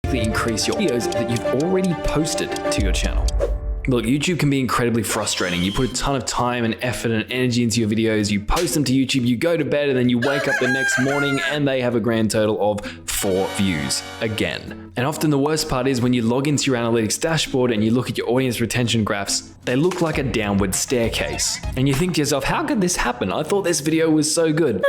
drastically increase your videos that you've already posted to your channel. Look, YouTube can be incredibly frustrating. You put a ton of time and effort and energy into your videos, you post them to YouTube, you go to bed, and then you wake up the next morning and they have a grand total of 4 views again. And often the worst part is when you log into your analytics dashboard and you look at your audience retention graphs, they look like a downward staircase. And you think to yourself, how could this happen? I thought this video was so good.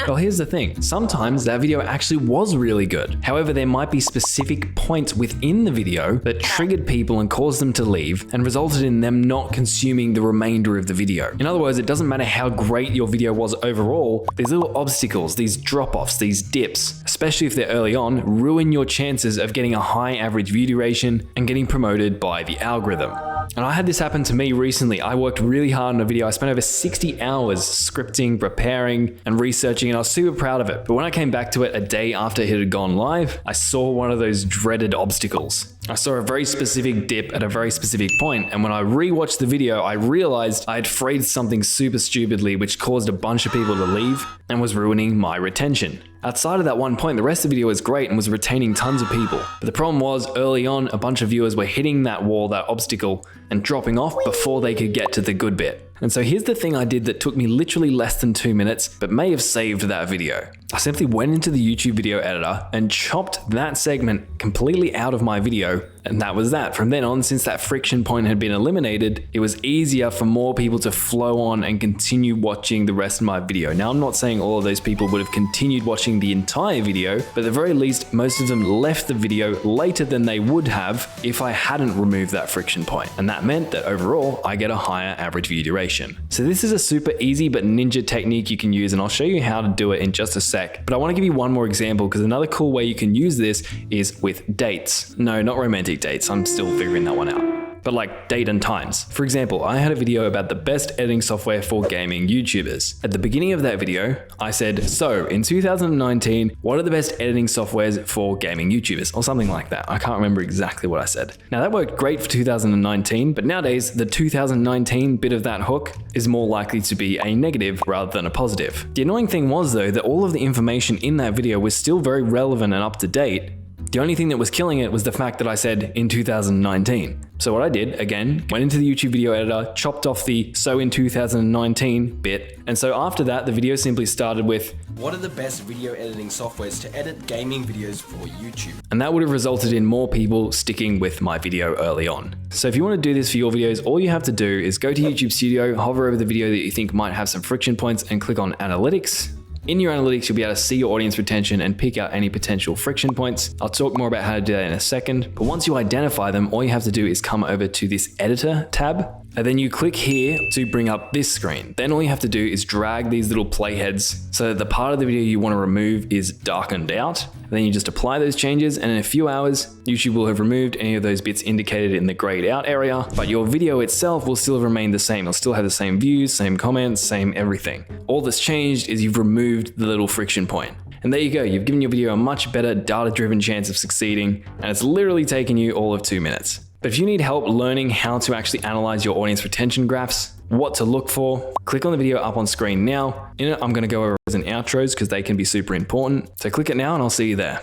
Well, here's the thing. Sometimes that video actually was really good. However, there might be specific points within the video that triggered people and caused them to leave and resulted in them not consuming the remainder of the video. In other words, it doesn't matter how great your video was overall, these little obstacles, these drop-offs, these dips, especially if they're early on, ruin your chances of getting a high average view duration and getting promoted by the algorithm. And I had this happen to me recently. I worked really hard on a video. I spent over 60 hours scripting, preparing, and researching, and I was super proud of it. But when I came back to it a day after it had gone live, I saw one of those dreaded obstacles. I saw a very specific dip at a very specific point, and when I rewatched the video, I realized I had phrased something super stupidly, which caused a bunch of people to leave and was ruining my retention. Outside of that one point, the rest of the video was great and was retaining tons of people. But the problem was, early on, a bunch of viewers were hitting that wall, that obstacle, and dropping off before they could get to the good bit. And so here's the thing I did that took me literally less than 2 minutes, but may have saved that video. I simply went into the YouTube video editor and chopped that segment completely out of my video, and that was that. From then on, since that friction point had been eliminated, it was easier for more people to flow on and continue watching the rest of my video. Now, I'm not saying all of those people would have continued watching the entire video, but at the very least, most of them left the video later than they would have if I hadn't removed that friction point. And that meant that overall, I get a higher average view duration. So this is a super easy but ninja technique you can use, and I'll show you how to do it in just a sec. But I want to give you one more example, because another cool way you can use this is with dates. No, not romantic dates. I'm still figuring that one out. But like date and times. For example, I had a video about the best editing software for gaming YouTubers. At the beginning of that video, I said, so in 2019, what are the best editing softwares for gaming YouTubers? Or something like that. I can't remember exactly what I said. Now that worked great for 2019, but nowadays the 2019 bit of that hook is more likely to be a negative rather than a positive. The annoying thing was though, that all of the information in that video was still very relevant and up to date. The only thing that was killing it was the fact that I said in 2019. So what I did, again, went into the YouTube video editor, chopped off the so in 2019 bit. And so after that, the video simply started with, what are the best video editing softwares to edit gaming videos for YouTube? And that would have resulted in more people sticking with my video early on. So if you want to do this for your videos, all you have to do is go to YouTube Studio, hover over the video that you think might have some friction points and click on Analytics. In your analytics, you'll be able to see your audience retention and pick out any potential friction points. I'll talk more about how to do that in a second, but once you identify them, all you have to do is come over to this editor tab, and then you click here to bring up this screen. Then all you have to do is drag these little playheads so that the part of the video you want to remove is darkened out. And then you just apply those changes, and in a few hours, YouTube will have removed any of those bits indicated in the grayed out area, but your video itself will still remain the same. It'll still have the same views, same comments, same everything. All that's changed is you've removed the little friction point. And there you go, you've given your video a much better data-driven chance of succeeding, and it's literally taken you all of 2 minutes. But if you need help learning how to actually analyze your audience retention graphs, what to look for, click on the video up on screen now. In it, I'm going to go over and outros because they can be super important. So click it now and I'll see you there.